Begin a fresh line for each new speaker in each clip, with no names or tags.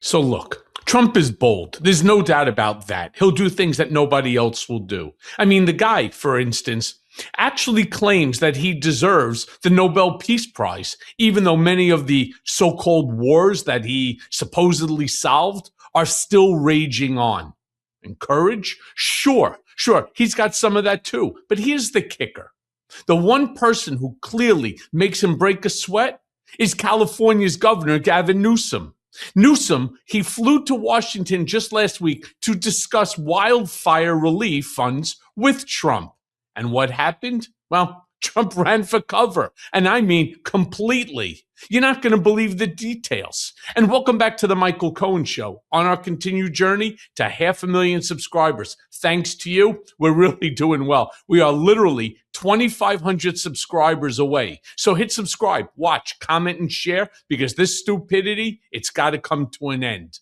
So look, Trump is bold. There's no doubt about that. He'll do things that nobody else will do. I mean, the guy, for instance, actually claims that he deserves the Nobel Peace Prize, even though many of the so-called wars that he supposedly solved are still raging on. And courage? Sure, he's got some of that too. But here's the kicker. The one person who clearly makes him break a sweat is California's governor, Gavin Newsom. He flew to Washington just last week to discuss wildfire relief funds with Trump. And what happened? Well, Trump ran for cover, and I mean completely. You're not going to believe the details. And welcome back to the Michael Cohen Show on our continued journey to 500,000 subscribers. Thanks to you, we're really doing well. We are literally 2,500 subscribers away. So hit subscribe, watch, comment, and share, because this stupidity, it's got to come to an end.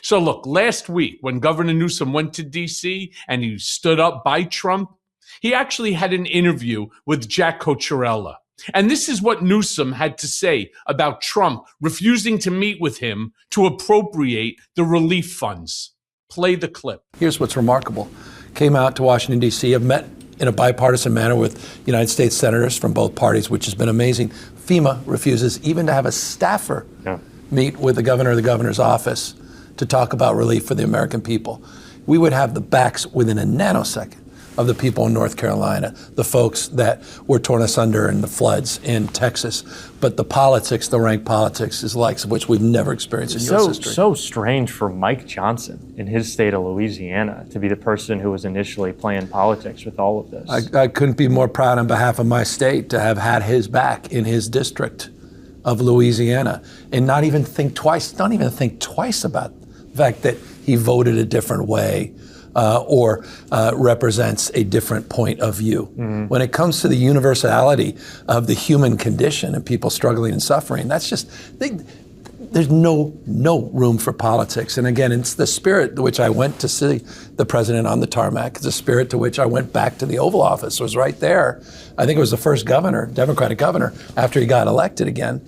So look, last week when Governor Newsom went to D.C. and he stood up by Trump, he actually had an interview with Jack Cocherella. And this is what Newsom had to say about Trump refusing to meet with him to appropriate the relief funds. Play the clip.
Here's what's remarkable. Came out to Washington, D.C., have met in a bipartisan manner with United States senators from both parties, which has been amazing. FEMA refuses even to have a staffer meet with the governor of the governor's office to talk about relief for the American people. We would have the backs within a nanosecond of the people in North Carolina, the folks that were torn asunder in the floods in Texas. But the politics, the rank politics, is likes of which we've never experienced in U.S. history.
So strange for Mike Johnson in his state of Louisiana to be the person who was initially playing politics with all of this.
I couldn't be more proud on behalf of my state to have had his back in his district of Louisiana and not even think twice about the fact that he voted a different way or represents a different point of view. When it comes to the universality of the human condition and people struggling and suffering, that's just, there's no room for politics. And again, it's the spirit to which I went to see the president on the tarmac. It's the spirit to which I went back to the Oval Office. It was right there. I think it was the first governor, Democratic governor, after he got elected again,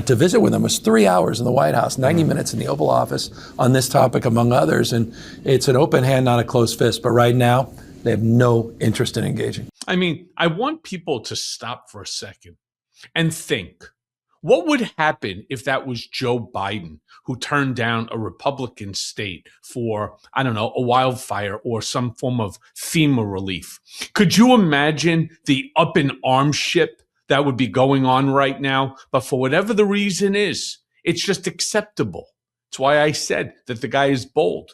to visit with him. It was 3 hours in the White House, 90 minutes in the Oval Office on this topic, among others. And it's an open hand, not a closed fist. But right now, they have no interest in engaging.
I mean, I want people to stop for a second and think, what would happen if that was Joe Biden who turned down a Republican state for, I don't know, a wildfire or some form of FEMA relief? Could you imagine the up in arms ship that would be going on right now? But for whatever the reason is, it's just acceptable. That's why I said that the guy is bold.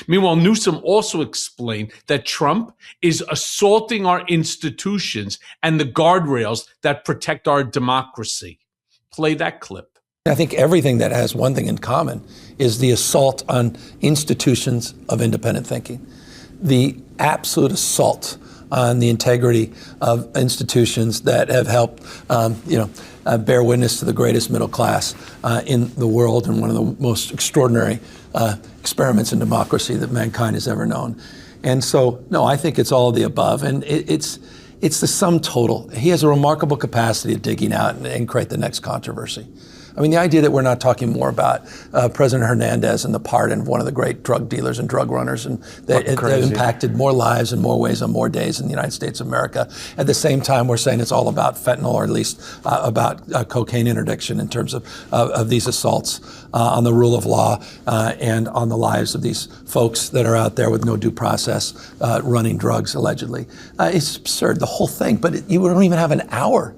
Meanwhile, Newsom also explained that Trump is assaulting our institutions and the guardrails that protect our democracy. Play that clip.
I think everything that has one thing in common is the assault on institutions of independent thinking, the absolute assault on the integrity of institutions that have helped, bear witness to the greatest middle class in the world and one of the most extraordinary experiments in democracy that mankind has ever known. And so, no, I think it's all of the above, and it's the sum total. He has a remarkable capacity of digging out and create the next controversy. I mean, the idea that we're not talking more about President Hernandez and the pardon of one of the great drug dealers and drug runners, and that impacted more lives in more ways on more days in the United States of America. At the same time, we're saying it's all about fentanyl, or at least about cocaine interdiction in terms of these assaults on the rule of law and on the lives of these folks that are out there with no due process running drugs, allegedly. It's absurd, the whole thing. But you don't even have an hour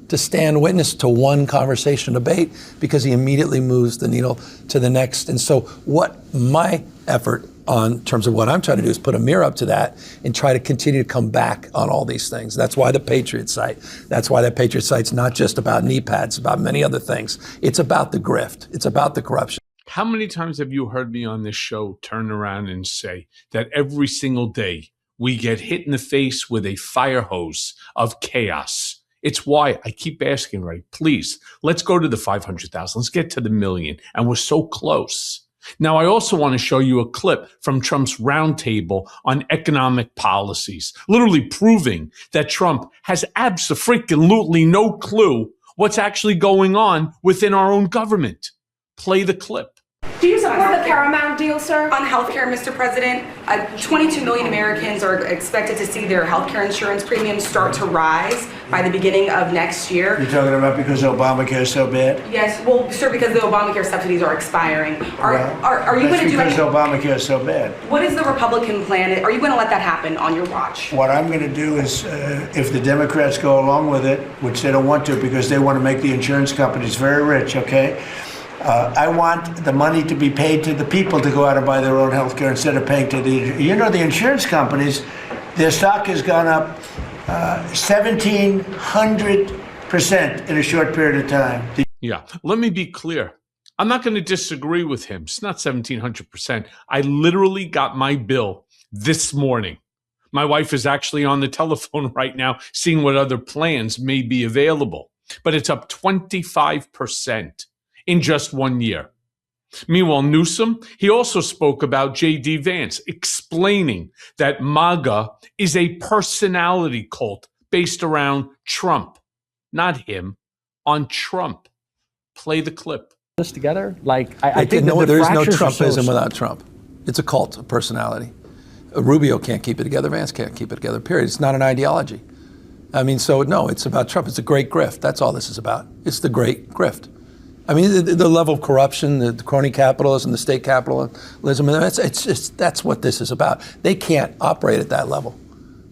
to stand witness to one conversation debate because he immediately moves the needle to the next. And so what my effort on terms of what I'm trying to do is put a mirror up to that and try to continue to come back on all these things. That's why the Patriot site. That's why that Patriot site's not just about knee pads, about many other things. It's about the grift. It's about the corruption.
How many times have you heard me on this show turn around and say that every single day we get hit in the face with a fire hose of chaos? It's why I keep asking, right? Please, let's go to the 500,000. Let's get to the million. And we're so close. Now, I also want to show you a clip from Trump's roundtable on economic policies, literally proving that Trump has absolutely no clue what's actually going on within our own government. Play the clip.
Do you support the Paramount deal, sir?
On healthcare, Mr. President, 22 million Americans are expected to see their healthcare insurance premiums start to rise by the beginning of next year.
You're talking about because Obamacare is so bad?
Yes, well, sir, because the Obamacare subsidies are expiring. Are you going to do
That's because
anything?
Obamacare is so bad.
What is the Republican plan? Are you going to let that happen on your watch?
What I'm going to do is, if the Democrats go along with it, which they don't want to because they want to make the insurance companies very rich, okay? I want the money to be paid to the people to go out and buy their own health care instead of paying to the insurance companies. Their stock has gone up 1,700% in a short period of time.
Yeah, let me be clear. I'm not going to disagree with him. It's not 1,700%. I literally got my bill this morning. My wife is actually on the telephone right now seeing what other plans may be available. But it's up 25% in just 1 year. Meanwhile, Newsom, he also spoke about J.D. Vance, explaining that MAGA is a personality cult based around Trump. Not him, on Trump. Play the clip.
This together? Like, I think
there's no
fractures are
Trumpism
so-
without Trump. It's a cult of personality. Rubio can't keep it together. Vance can't keep it together, period. It's not an ideology. I mean, so no, it's about Trump. It's a great grift. That's all this is about. It's the great grift. I mean, the level of corruption, the crony capitalism, the state capitalism, that's what this is about. They can't operate at that level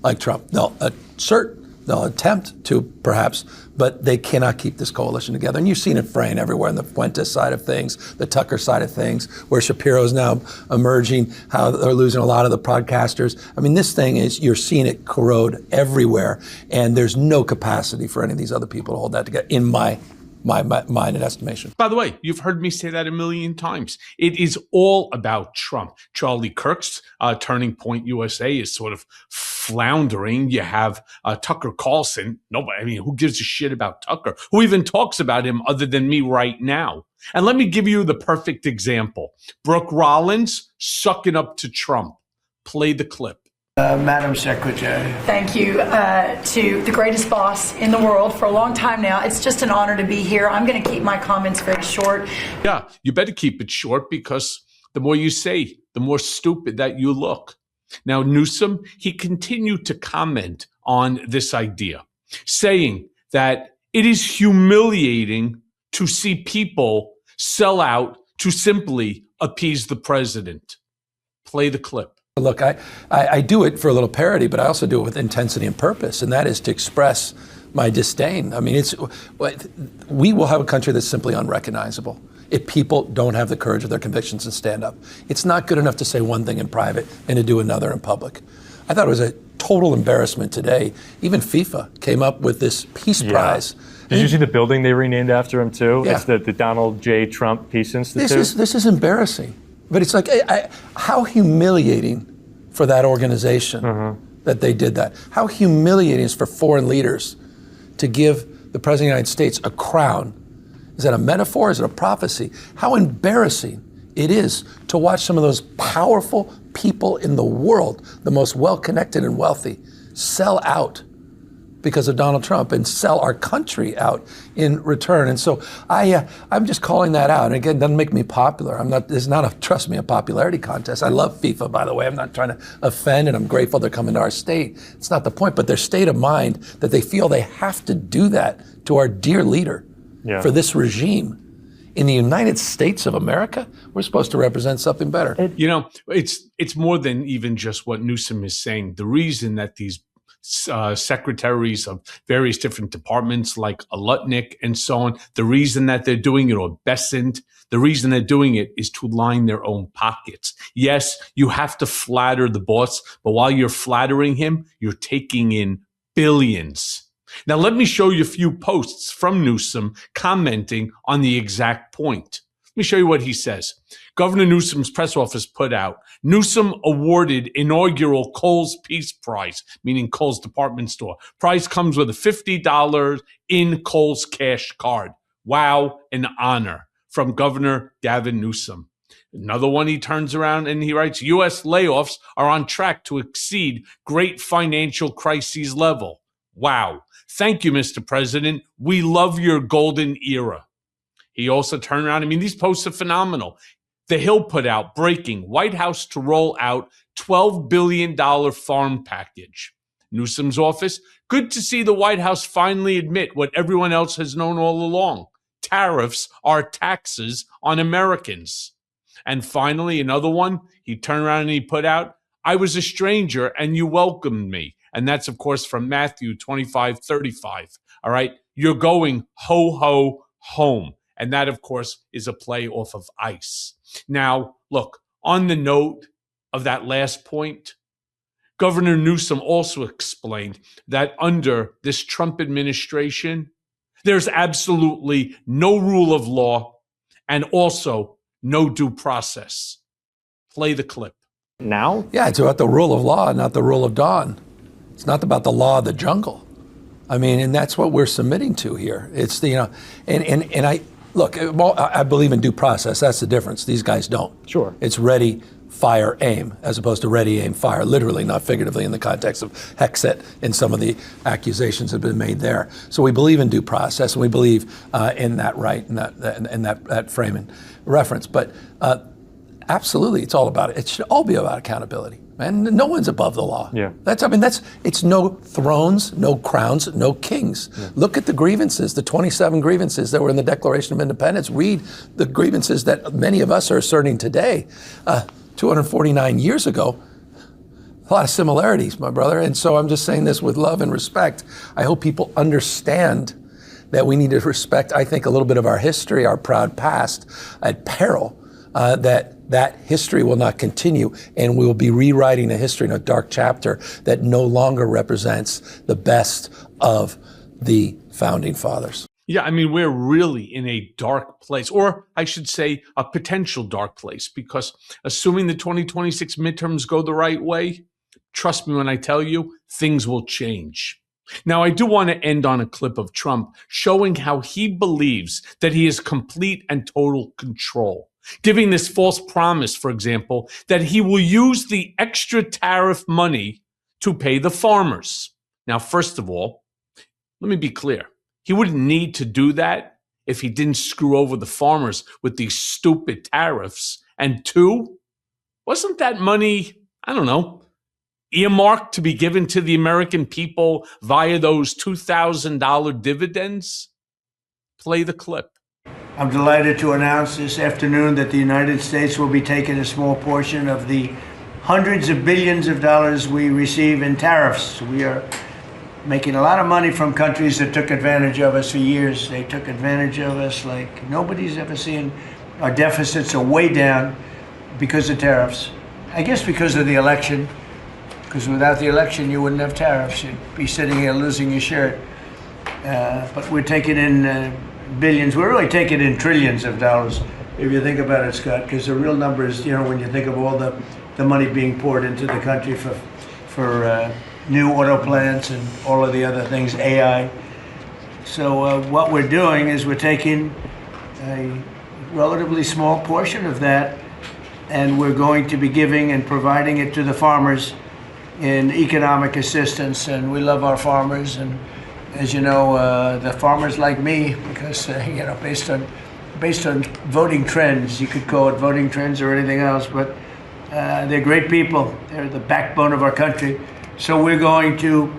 like Trump. They'll assert, they'll attempt to perhaps, but they cannot keep this coalition together. And you've seen it fraying everywhere in the Fuentes side of things, the Tucker side of things, where Shapiro is now emerging, how they're losing a lot of the podcasters. I mean, this thing is, you're seeing it corrode everywhere, and there's no capacity for any of these other people to hold that together, in my mind and estimation.
By the way, you've heard me say that a million times. It is all about Trump. Charlie Kirk's Turning Point USA is sort of floundering. You have Tucker Carlson. Nobody, I mean, who gives a shit about Tucker? Who even talks about him other than me right now? And let me give you the perfect example. Brooke Rollins sucking up to Trump. Play the clip.
Madam Secretary.
Thank you to the greatest boss in the world for a long time now. It's just an honor to be here. I'm going to keep my comments very short.
Yeah, you better keep it short because the more you say, the more stupid that you look. Now, Newsom, he continued to comment on this idea, saying that it is humiliating to see people sell out to simply appease the president. Play the clip.
Look, I do it for a little parody, but I also do it with intensity and purpose, and that is to express my disdain. I mean, we will have a country that's simply unrecognizable if people don't have the courage of their convictions and stand up. It's not good enough to say one thing in private and to do another in public. I thought it was a total embarrassment today. Even FIFA came up with this peace prize.
Did you see the building they renamed after him too?
Yeah.
It's the Donald J. Trump Peace Institute.
This is embarrassing. But it's like, how humiliating for that organization that they did that. How humiliating is for foreign leaders to give the President of the United States a crown. Is that a metaphor? Is it a prophecy? How embarrassing it is to watch some of those powerful people in the world, the most well-connected and wealthy, sell out because of Donald Trump and sell our country out in return. And so I'm just calling that out. And again, it doesn't make me popular. It's not a popularity contest. I love FIFA, by the way. I'm not trying to offend, and I'm grateful they're coming to our state. It's not the point, but their state of mind that they feel they have to do that to our dear leader for this regime. In the United States of America, we're supposed to represent something better.
It's more than even just what Newsom is saying. The reason that these secretaries of various different departments like Lutnick and so on, the reason that they're doing it, or Bessent, the reason they're doing it is to line their own pockets. Yes, you have to flatter the boss, but while you're flattering him, you're taking in billions. Now, let me show you a few posts from Newsom commenting on the exact point. Let me show you what he says. Governor Newsom's press office put out, Newsom awarded inaugural Kohl's Peace Prize, meaning Kohl's department store. Prize comes with a $50 in Kohl's cash card. Wow, an honor from Governor Gavin Newsom. Another one, he turns around and he writes, U.S. layoffs are on track to exceed great financial crises level. Wow. Thank you, Mr. President. We love your golden era. He also turned around. I mean, these posts are phenomenal. The Hill put out breaking White House to roll out $12 billion farm package. Newsom's office, good to see the White House finally admit what everyone else has known all along. Tariffs are taxes on Americans. And finally, another one, he turned around and he put out, I was a stranger and you welcomed me. And that's, of course, from Matthew 25:35. All right, you're going ho, ho, home. And that, of course, is a play off of ICE. Now, look, on the note of that last point, Governor Newsom also explained that under this Trump administration, there's absolutely no rule of law and also no due process. Play the clip.
Now?
Yeah, it's about the rule of law, not the rule of dawn. It's not about the law of the jungle. I mean, and that's what we're submitting to here. It's the, and I, look, I believe in due process. That's the difference. These guys don't.
Sure.
It's ready, fire, aim, as opposed to ready, aim, fire, literally, not figuratively in the context of Hexet and some of the accusations that have been made there. So we believe in due process, and we believe in that right and that frame and reference. But absolutely, it's all about it. It should all be about accountability. And no one's above the law.
Yeah.
It's no thrones, no crowns, no kings. Yeah. Look at the grievances, the 27 grievances that were in the Declaration of Independence. Read the grievances that many of us are asserting today. 249 years ago, a lot of similarities, my brother. And so I'm just saying this with love and respect. I hope people understand that we need to respect, I think, a little bit of our history, our proud past, at peril that history will not continue, and we will be rewriting a history in a dark chapter that no longer represents the best of the founding fathers.
Yeah, I mean, we're really in a dark place, or I should say a potential dark place, because assuming the 2026 midterms go the right way, trust me when I tell you, things will change. Now, I do want to end on a clip of Trump showing how he believes that he has complete and total control, giving this false promise, for example, that he will use the extra tariff money to pay the farmers. Now, first of all, let me be clear. He wouldn't need to do that if he didn't screw over the farmers with these stupid tariffs. And two, wasn't that money, I don't know, earmarked to be given to the American people via those $2,000 dividends? Play the clip.
I'm delighted to announce this afternoon that the United States will be taking a small portion of the hundreds of billions of dollars we receive in tariffs. We are making a lot of money from countries that took advantage of us for years. They took advantage of us like nobody's ever seen. Our deficits are way down because of tariffs. I guess because of the election, because without the election you wouldn't have tariffs. You'd be sitting here losing your shirt. But we're taking in billions. We're really taking in trillions of dollars, if you think about it, Scott, because the real numbers, you know, when you think of all the money being poured into the country for new auto plants and all of the other things, AI. So what we're doing is we're taking a relatively small portion of that, and we're going to be giving and providing it to the farmers in economic assistance. And we love our farmers, and as you know, the farmers like me, because you know, based on voting trends, you could call it voting trends or anything else, but they're great people. They're the backbone of our country. So we're going to...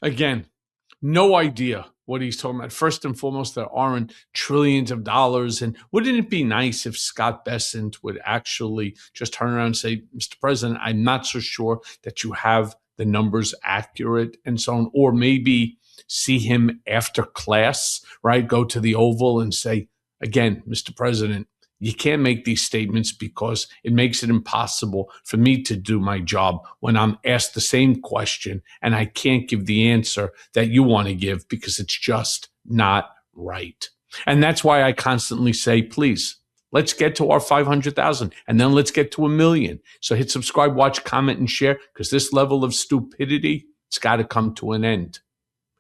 Again, no idea what he's talking about. First and foremost, there aren't trillions of dollars. And wouldn't it be nice if Scott Bessent would actually just turn around and say, Mr. President, I'm not so sure that you have the numbers accurate and so on, or maybe see him after class, right? Go to the Oval and say, again, Mr. President, you can't make these statements because it makes it impossible for me to do my job when I'm asked the same question and I can't give the answer that you want to give because it's just not right. And that's why I constantly say, please, let's get to our 500,000 and then let's get to 1 million. So hit subscribe, watch, comment, and share, because this level of stupidity, it's got to come to an end.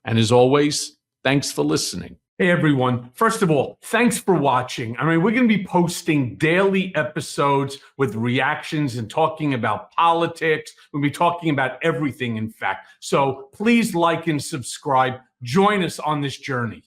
And as always, thanks for listening. Hey, everyone. First of all, thanks for watching. I mean, we're going to be posting daily episodes with reactions and talking about politics. We'll be talking about everything, in fact. So please like and subscribe. Join us on this journey.